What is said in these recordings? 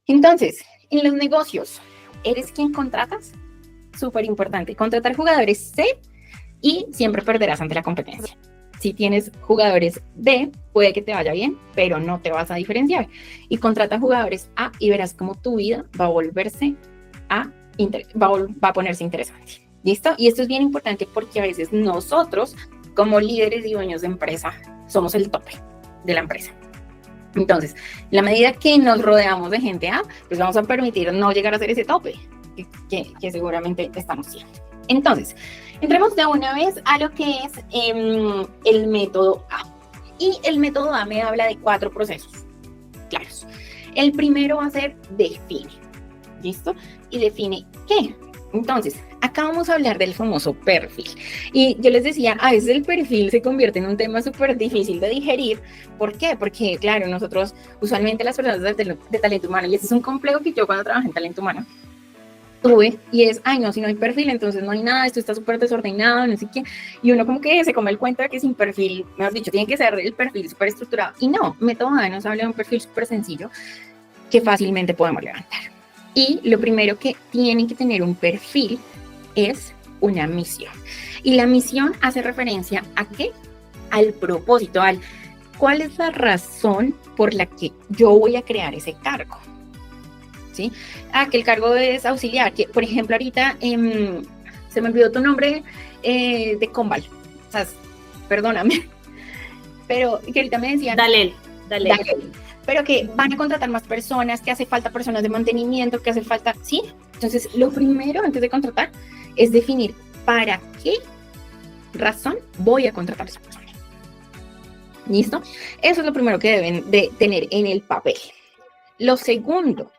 Entonces, en los negocios, ¿eres quien contratas? Súper importante, contratar jugadores C y siempre perderás ante la competencia. Si tienes jugadores B, puede que te vaya bien, pero no te vas a diferenciar. Y contrata jugadores A y verás cómo tu vida va a volverse va a ponerse interesante. ¿Listo? Y esto es bien importante porque a veces nosotros, como líderes y dueños de empresa, somos el tope de la empresa. Entonces, en la medida que nos rodeamos de gente A, pues vamos a permitir no llegar a ser ese tope que seguramente estamos siendo. Entonces, entremos de una vez a lo que es el método A. Y el método A me habla de 4 procesos claros. El primero va a ser define. ¿Listo? Y define ¿qué? Entonces, acá vamos a hablar del famoso perfil. Y yo les decía, a veces el perfil se convierte en un tema súper difícil de digerir. ¿Por qué? Porque, claro, nosotros, usualmente las personas de talento humano, y ese es un complejo que yo cuando trabajé en talento humano, tuve, y es, ay no, si no hay perfil, entonces no hay nada, esto está súper desordenado, no sé qué, y uno como que se come el cuento de que sin perfil, mejor dicho, tiene que ser el perfil súper estructurado, y no, método A nos habla de un perfil súper sencillo que fácilmente podemos levantar. Y lo primero que tiene que tener un perfil es una misión, y la misión hace referencia a ¿qué? Al propósito, al cuál es la razón por la que yo voy a crear ese cargo. ¿Sí? Que el cargo es auxiliar, que por ejemplo ahorita se me olvidó tu nombre de Combal, o sea, perdóname, pero que ahorita me decían Dalel. Pero que van a contratar más personas, que hace falta personas de mantenimiento, que hace falta, ¿sí? Entonces lo primero antes de contratar es definir para qué razón voy a contratar a esa persona. ¿Listo? Eso es lo primero que deben de tener en el papel. Lo segundo,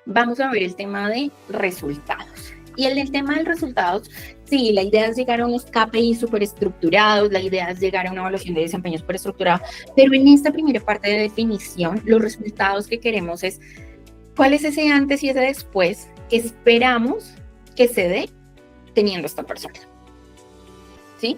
vamos a ver el tema de resultados. Y en el tema de resultados, sí, la idea es llegar a unos KPI súper estructurados, la idea es llegar a una evaluación de desempeño súper estructurada, pero en esta primera parte de definición, los resultados que queremos es cuál es ese antes y ese después que esperamos que se dé teniendo esta persona. ¿Sí?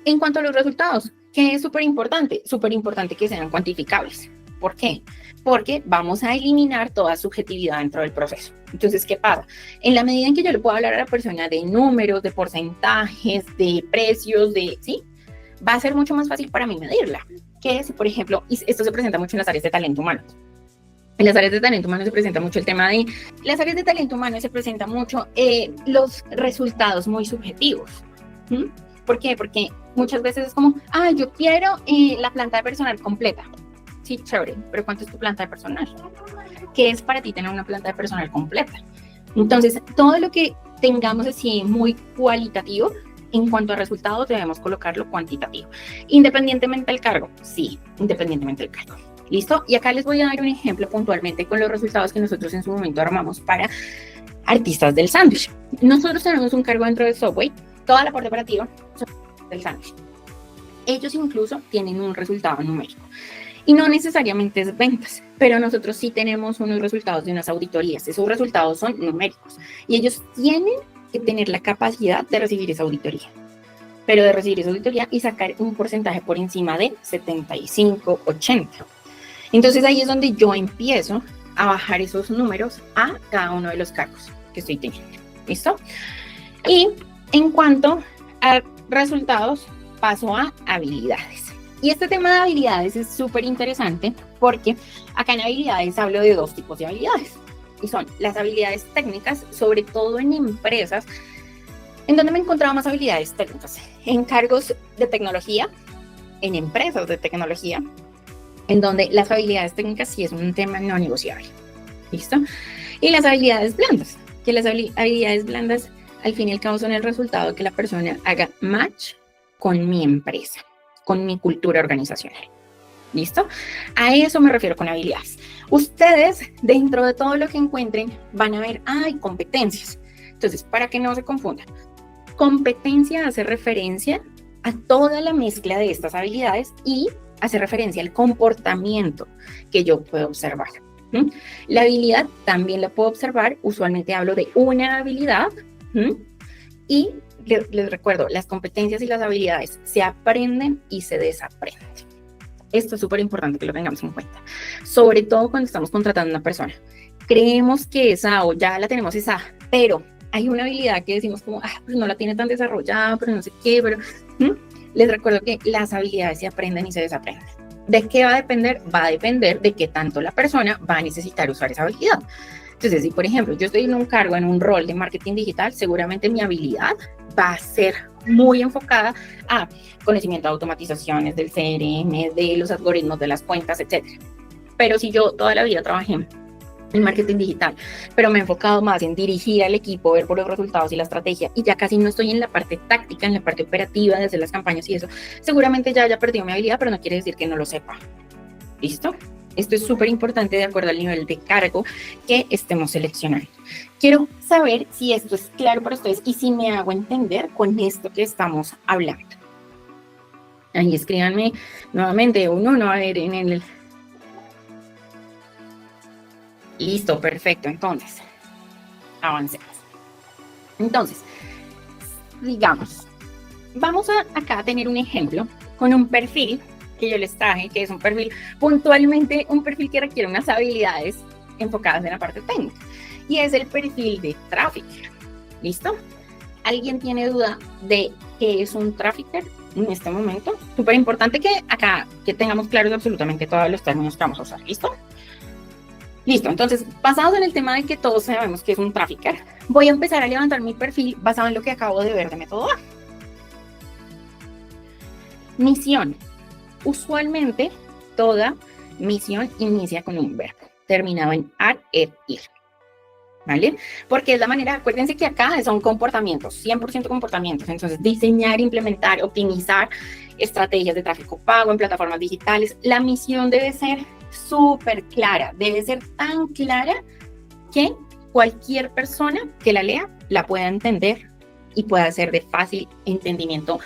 En cuanto a los resultados, que es súper importante que sean cuantificables. ¿Por qué? Porque vamos a eliminar toda subjetividad dentro del proceso. Entonces, ¿qué pasa? En la medida en que yo le puedo hablar a la persona de números, de porcentajes, de precios, ¿sí? Va a ser mucho más fácil para mí medirla. Que si, por ejemplo, y esto se presenta mucho en las áreas de talento humano. En las áreas de talento humano se presenta mucho el tema de... Las áreas de talento humano se presenta mucho los resultados muy subjetivos. ¿Mm? ¿Por qué? Porque muchas veces es como, yo quiero la planta de personal completa. Sí, chévere, pero ¿cuánto es tu planta de personal? ¿Qué es para ti tener una planta de personal completa? Entonces, todo lo que tengamos así muy cualitativo, en cuanto a resultados, debemos colocarlo cuantitativo. Independientemente del cargo, sí, independientemente del cargo. ¿Listo? Y acá les voy a dar un ejemplo puntualmente con los resultados que nosotros en su momento armamos para artistas del sándwich. Nosotros tenemos un cargo dentro de Subway, toda la parte operativa del sándwich. Ellos incluso tienen un resultado numérico. Y no necesariamente es ventas, pero nosotros sí tenemos unos resultados de unas auditorías. Esos resultados son numéricos y ellos tienen que tener la capacidad de recibir esa auditoría. Pero de recibir esa auditoría y sacar un porcentaje por encima de 75, 80. Entonces ahí es donde yo empiezo a bajar esos números a cada uno de los cargos que estoy teniendo. ¿Listo? Y en cuanto a resultados, paso a habilidades. Y este tema de habilidades es súper interesante porque acá en habilidades hablo de 2 tipos de habilidades. Y son las habilidades técnicas, sobre todo en empresas. ¿En dónde me he encontrado más habilidades técnicas? En cargos de tecnología, en empresas de tecnología, en donde las habilidades técnicas sí es un tema no negociable. ¿Listo? Y las habilidades blandas, que las habilidades blandas al fin y al cabo son el resultado de que la persona haga match con mi empresa, con mi cultura organizacional. ¿Listo? A eso me refiero con habilidades. Ustedes, dentro de todo lo que encuentren, van a ver, hay competencias. Entonces, para que no se confundan, competencia hace referencia a toda la mezcla de estas habilidades y hace referencia al comportamiento que yo puedo observar. ¿Mm? La habilidad también la puedo observar, usualmente hablo de una habilidad, y les recuerdo, las competencias y las habilidades se aprenden y se desaprenden. Esto es súper importante que lo tengamos en cuenta, sobre todo cuando estamos contratando a una persona. creemos que esa o ya la tenemos esa, pero hay una habilidad que decimos como, pues no la tiene tan desarrollada, pero no sé qué, pero les recuerdo que las habilidades se aprenden y se desaprenden. ¿De qué va a depender? Va a depender de qué tanto la persona va a necesitar usar esa habilidad. Entonces, si por ejemplo yo estoy en un cargo, en un rol de marketing digital, seguramente mi habilidad va a ser muy enfocada a conocimiento de automatizaciones del CRM, de los algoritmos de las cuentas, etcétera. Pero si yo toda la vida trabajé en marketing digital, pero me he enfocado más en dirigir al equipo, ver por los resultados y la estrategia, y ya casi no estoy en la parte táctica, en la parte operativa de hacer las campañas y eso, seguramente ya haya perdido mi habilidad, pero no quiere decir que no lo sepa. ¿Listo? Esto es súper importante de acuerdo al nivel de cargo que estemos seleccionando. Quiero saber si esto es claro para ustedes y si me hago entender con esto que estamos hablando. Ahí escríbanme nuevamente uno, a ver en el... Listo, perfecto. Entonces, avancemos. Entonces, digamos, vamos a acá tener un ejemplo con un perfil que yo les traje, que es un perfil, puntualmente un perfil que requiere unas habilidades enfocadas en la parte técnica, y es el perfil de trafficker. ¿Listo? ¿Alguien tiene duda de qué es un trafficker en este momento? Súper importante que acá que tengamos claros absolutamente todos los términos que vamos a usar. ¿Listo? Listo, entonces, basado en el tema de que todos sabemos que es un trafficker, voy a empezar a levantar mi perfil basado en lo que acabo de ver de método A. Misión. Usualmente, toda misión inicia con un verbo, terminado en ar, ir. ¿Vale? Porque es la manera, acuérdense que acá son comportamientos, 100% comportamientos. Entonces, diseñar, implementar, optimizar estrategias de tráfico pago en plataformas digitales. La misión debe ser súper clara, debe ser tan clara que cualquier persona que la lea la pueda entender y pueda ser de fácil entendimiento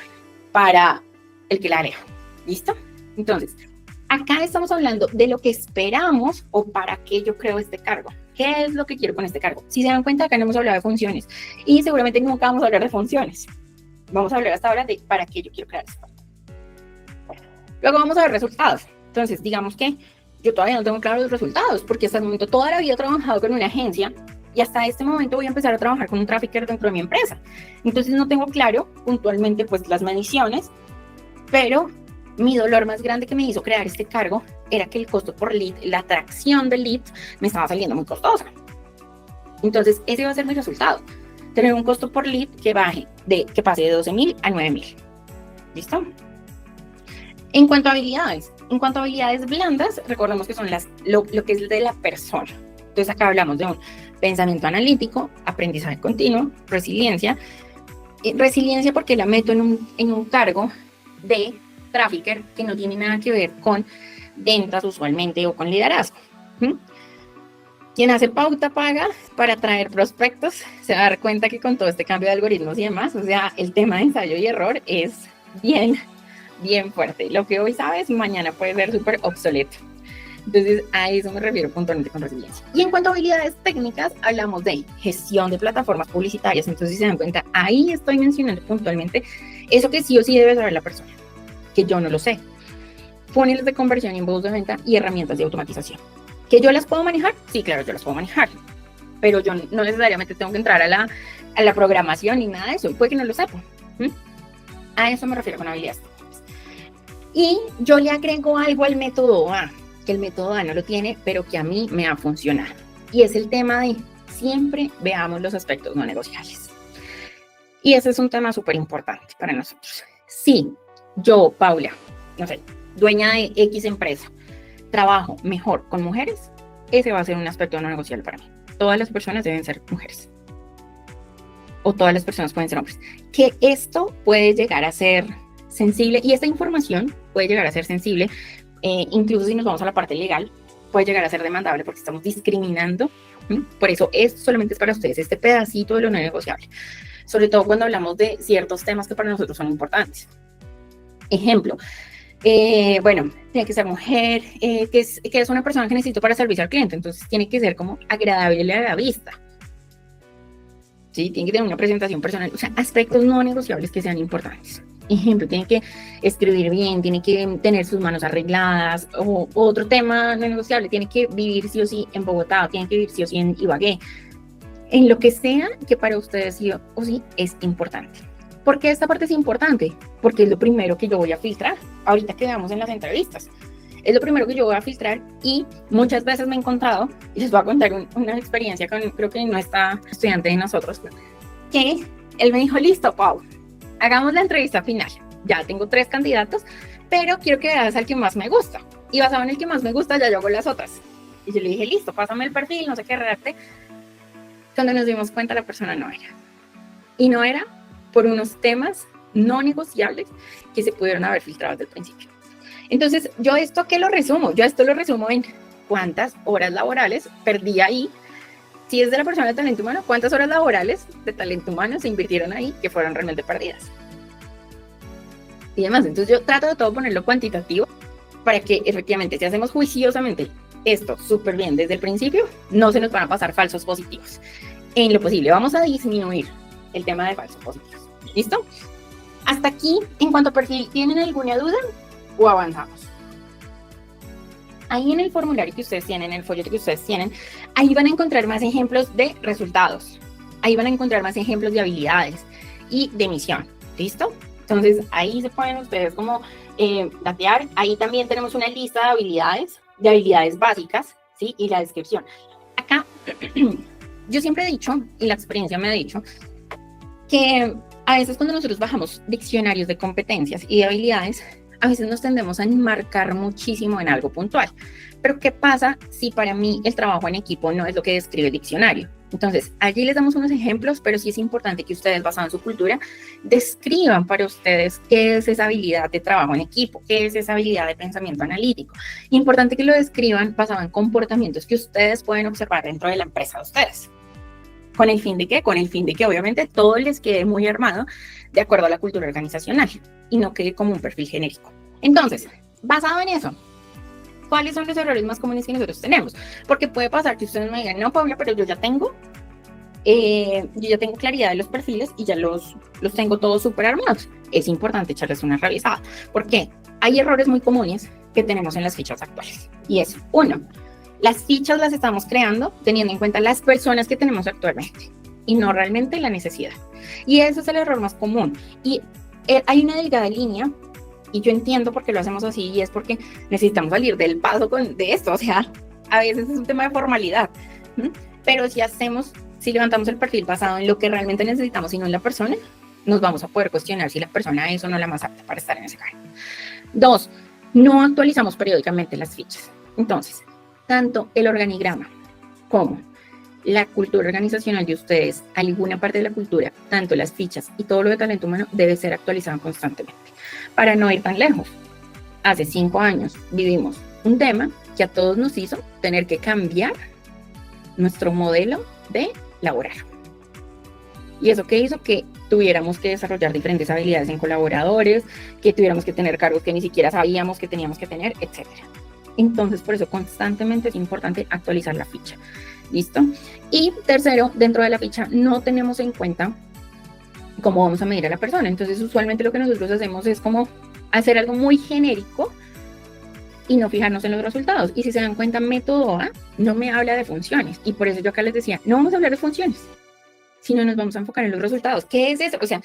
para el que la lea. ¿Listo? Entonces, acá estamos hablando de lo que esperamos o para qué yo creo este cargo. ¿Qué es lo que quiero con este cargo? Si se dan cuenta, acá no hemos hablado de funciones y seguramente nunca vamos a hablar de funciones. Vamos a hablar hasta ahora de para qué yo quiero crear esto. Luego vamos a ver resultados. Entonces, digamos que yo todavía no tengo claros los resultados porque hasta el momento toda la vida he trabajado con una agencia y hasta este momento voy a empezar a trabajar con un trafficker dentro de mi empresa. Entonces no tengo claro puntualmente pues las mediciones, pero mi dolor más grande que me hizo crear este cargo era que el costo por lead, la atracción del lead, me estaba saliendo muy costosa. Entonces, ese va a ser mi resultado. Tener un costo por lead que pase de 12,000 a 9,000. ¿Listo? En cuanto a habilidades blandas, recordemos que son lo que es de la persona. Entonces, acá hablamos de un pensamiento analítico, aprendizaje continuo, resiliencia. Resiliencia porque la meto en un cargo de trafficker que no tiene nada que ver con ventas usualmente o con liderazgo. Quien hace pauta paga para atraer prospectos se va a dar cuenta que con todo este cambio de algoritmos y demás, o sea, el tema de ensayo y error es bien fuerte. Lo que hoy sabes, mañana puede ser súper obsoleto. Entonces, a eso me refiero puntualmente con resiliencia. Y en cuanto a habilidades técnicas, hablamos de gestión de plataformas publicitarias. Entonces, si se dan cuenta, ahí estoy mencionando puntualmente eso que sí o sí debe saber la persona, que yo no lo sé. Funnels de conversión y embudos de venta y herramientas de automatización. ¿Que yo las puedo manejar? Sí, claro, yo las puedo manejar. Pero yo no necesariamente tengo que entrar a la programación ni nada de eso. Y puede que no lo sepa. A eso me refiero con habilidades técnicas. Y yo le agrego algo al método A, que el método A no lo tiene, pero que a mí me ha funcionado. Y es el tema de siempre veamos los aspectos no negociables. Y ese es un tema súper importante para nosotros. Sí, yo, Paula, no sé, dueña de X empresa, trabajo mejor con mujeres, ese va a ser un aspecto no negociable para mí. Todas las personas deben ser mujeres. O todas las personas pueden ser hombres. Que esto puede llegar a ser sensible, y esta información puede llegar a ser sensible, incluso si nos vamos a la parte legal, puede llegar a ser demandable porque estamos discriminando. Por eso solamente es para ustedes este pedacito de lo no negociable. Sobre todo cuando hablamos de ciertos temas que para nosotros son importantes. Ejemplo, bueno, tiene que ser mujer, que es una persona que necesito para servicio al cliente, entonces tiene que ser como agradable a la vista. ¿Sí? Tiene que tener una presentación personal, o sea, aspectos no negociables que sean importantes. Ejemplo, tiene que escribir bien, tiene que tener sus manos arregladas, o otro tema no negociable, tiene que vivir sí o sí en Bogotá, tiene que vivir sí o sí en Ibagué, en lo que sea que para ustedes sí o sí es importante. ¿Por qué esta parte es importante? Porque es lo primero que yo voy a filtrar, ahorita que veamos en las entrevistas. Es lo primero que yo voy a filtrar y muchas veces me he encontrado, y les voy a contar una experiencia con, creo que no está estudiante de nosotros, que él me dijo, listo, Pau, hagamos la entrevista final. Ya tengo 3 candidatos, pero quiero que veas al que más me gusta. Y basado en el que más me gusta, ya yo hago las otras. Y yo le dije, listo, pásame el perfil, no sé qué, redacte. Cuando nos dimos cuenta, la persona no era. Y no era por unos temas no negociables que se pudieron haber filtrado desde el principio. Entonces, yo esto lo resumo en cuántas horas laborales perdí ahí. Si es de la persona de talento humano, cuántas horas laborales de talento humano se invirtieron ahí que fueron realmente perdidas. Y demás, entonces yo trato de todo ponerlo cuantitativo para que efectivamente, si hacemos juiciosamente esto súper bien desde el principio, no se nos van a pasar falsos positivos. En lo posible, vamos a disminuir el tema de falsos positivos. ¿Listo? Hasta aquí, en cuanto a perfil, ¿tienen alguna duda o avanzamos? Ahí en el formulario que ustedes tienen, en el folleto que ustedes tienen, ahí van a encontrar más ejemplos de resultados. Ahí van a encontrar más ejemplos de habilidades y de misión. ¿Listo? Entonces, ahí se pueden ustedes como datear. Ahí también tenemos una lista de habilidades básicas, ¿sí? Y la descripción. Acá, yo siempre he dicho, y la experiencia me ha dicho, que a veces cuando nosotros bajamos diccionarios de competencias y de habilidades, a veces nos tendemos a enmarcar muchísimo en algo puntual. Pero ¿qué pasa si para mí el trabajo en equipo no es lo que describe el diccionario? Entonces, allí les damos unos ejemplos, pero sí es importante que ustedes, basado en su cultura, describan para ustedes qué es esa habilidad de trabajo en equipo, qué es esa habilidad de pensamiento analítico. Importante que lo describan basado en comportamientos que ustedes pueden observar dentro de la empresa de ustedes. ¿Con el fin de qué? Con el fin de que obviamente todo les quede muy armado de acuerdo a la cultura organizacional y no quede como un perfil genérico. Entonces, basado en eso, ¿cuáles son los errores más comunes que nosotros tenemos? Porque puede pasar que ustedes me digan, no, Paula, pero yo ya tengo claridad de los perfiles y ya los tengo todos súper armados. Es importante echarles una revisada. ¿Por qué? Hay errores muy comunes que tenemos en las fichas actuales. Y es, uno, las fichas las estamos creando teniendo en cuenta las personas que tenemos actualmente y no realmente la necesidad. Y ese es el error más común. Y hay una delgada línea, y yo entiendo por qué lo hacemos así, y es porque necesitamos salir del paso de esto. O sea, a veces es un tema de formalidad, pero si levantamos el perfil basado en lo que realmente necesitamos y no en la persona, nos vamos a poder cuestionar si la persona es o no la más apta para estar en ese cargo. 2, no actualizamos periódicamente las fichas. Entonces, tanto el organigrama como la cultura organizacional de ustedes, alguna parte de la cultura, tanto las fichas y todo lo de talento humano debe ser actualizado constantemente. Para no ir tan lejos, hace 5 años vivimos un tema que a todos nos hizo tener que cambiar nuestro modelo de laborar. Y eso que hizo que tuviéramos que desarrollar diferentes habilidades en colaboradores, que tuviéramos que tener cargos que ni siquiera sabíamos que teníamos que tener, etc. Entonces, por eso constantemente es importante actualizar la ficha. ¿Listo? Y tercero, dentro de la ficha no tenemos en cuenta cómo vamos a medir a la persona. Entonces, usualmente lo que nosotros hacemos es como hacer algo muy genérico y no fijarnos en los resultados. Y si se dan cuenta, método A no me habla de funciones. Y por eso yo acá les decía, no vamos a hablar de funciones, sino nos vamos a enfocar en los resultados. ¿Qué es eso? O sea,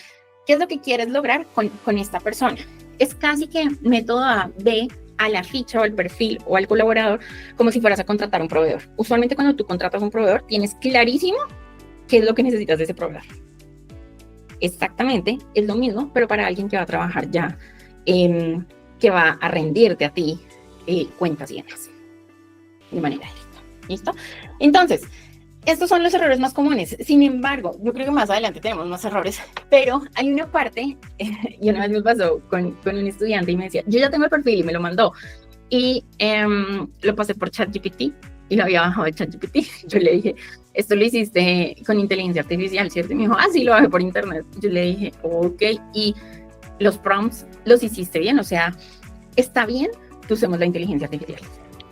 ¿qué es lo que quieres lograr con esta persona? Es casi que método A ve a la ficha o al perfil o al colaborador como si fueras a contratar a un proveedor. Usualmente cuando tú contratas a un proveedor tienes clarísimo qué es lo que necesitas de ese proveedor. Exactamente, es lo mismo, pero para alguien que va a trabajar ya, que va a rendirte a ti cuentas y demás, de manera directa. ¿Listo? Entonces, estos son los errores más comunes. Sin embargo, yo creo que más adelante tenemos más errores, pero hay una parte, y una vez me pasó con un estudiante y me decía, yo ya tengo el perfil y me lo mandó, y lo pasé por ChatGPT y lo había bajado de ChatGPT. Yo le dije, esto lo hiciste con inteligencia artificial, ¿cierto? Y me dijo, sí, lo bajé por internet. Yo le dije, ok, y los prompts los hiciste bien, o sea, está bien que usemos la inteligencia artificial,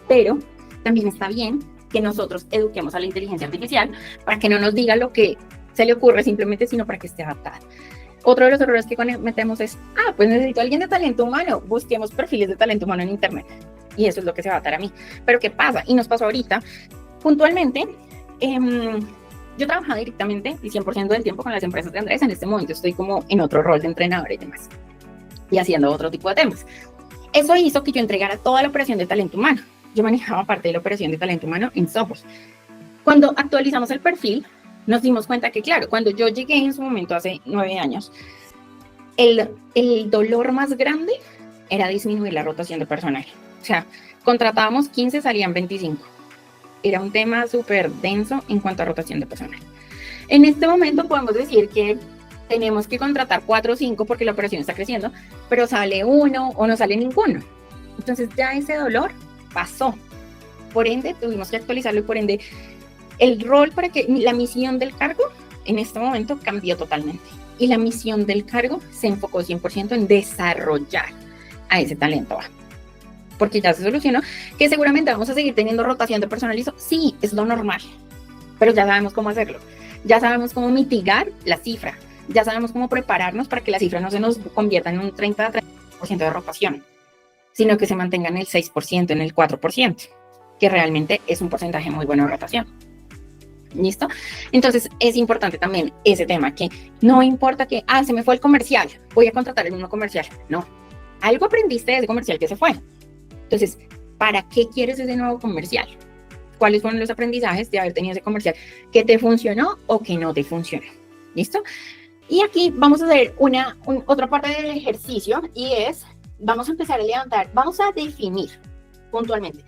pero también está bien que nosotros eduquemos a la inteligencia artificial para que no nos diga lo que se le ocurre simplemente, sino para que esté adaptada. Otro de los errores que cometemos es, pues necesito a alguien de talento humano, busquemos perfiles de talento humano en internet. Y eso es lo que se va a dar a mí. Pero ¿qué pasa? Y nos pasó ahorita, puntualmente, yo trabajaba directamente y 100% del tiempo con las empresas de Andrés. En este momento estoy como en otro rol de entrenadora y demás, y haciendo otro tipo de temas. Eso hizo que yo entregara toda la operación de talento humano. Yo manejaba parte de la operación de talento humano en Sophos. Cuando actualizamos el perfil, nos dimos cuenta que, claro, cuando yo llegué en su momento hace 9 años, el dolor más grande era disminuir la rotación de personal. O sea, contratábamos 15, salían 25. Era un tema súper denso en cuanto a rotación de personal. En este momento podemos decir que tenemos que contratar 4 o 5 porque la operación está creciendo, pero sale uno o no sale ninguno. Entonces ya ese dolor pasó. Por ende, tuvimos que actualizarlo y por ende, el rol para que la misión del cargo en este momento cambió totalmente. Y la misión del cargo se enfocó 100% en desarrollar a ese talento bajo. Porque ya se solucionó, que seguramente vamos a seguir teniendo rotación de personal. Sí, es lo normal, pero ya sabemos cómo hacerlo. Ya sabemos cómo mitigar la cifra. Ya sabemos cómo prepararnos para que la cifra no se nos convierta en un 30% de rotación, sino que se mantenga en el 6%, en el 4%, que realmente es un porcentaje muy bueno de rotación. ¿Listo? Entonces es importante también ese tema, que no importa que, se me fue el comercial, voy a contratar el mismo comercial. No, algo aprendiste de ese comercial que se fue. Entonces, ¿para qué quieres ese nuevo comercial? ¿Cuáles fueron los aprendizajes de haber tenido ese comercial que te funcionó o que no te funcionó? ¿Listo? Y aquí vamos a hacer otra parte del ejercicio, y es, vamos a empezar a levantar, vamos a definir puntualmente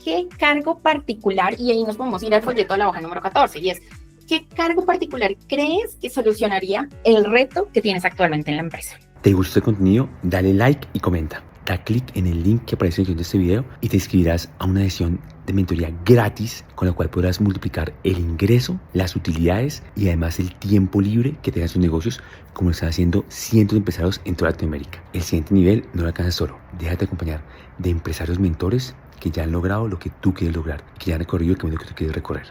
qué cargo particular, y ahí nos podemos ir al folleto de la hoja número 14, y es, ¿qué cargo particular crees que solucionaría el reto que tienes actualmente en la empresa? ¿Te gustó el contenido? Dale like y comenta. Da clic en el link que aparece en el de este video y te inscribirás a una sesión de mentoría gratis con la cual podrás multiplicar el ingreso, las utilidades y además el tiempo libre que tengas tus negocios, como lo están haciendo cientos de empresarios en toda Latinoamérica. El siguiente nivel no lo alcanzas solo. Déjate acompañar de empresarios mentores que ya han logrado lo que tú quieres lograr, que ya han recorrido el camino que tú quieres recorrer.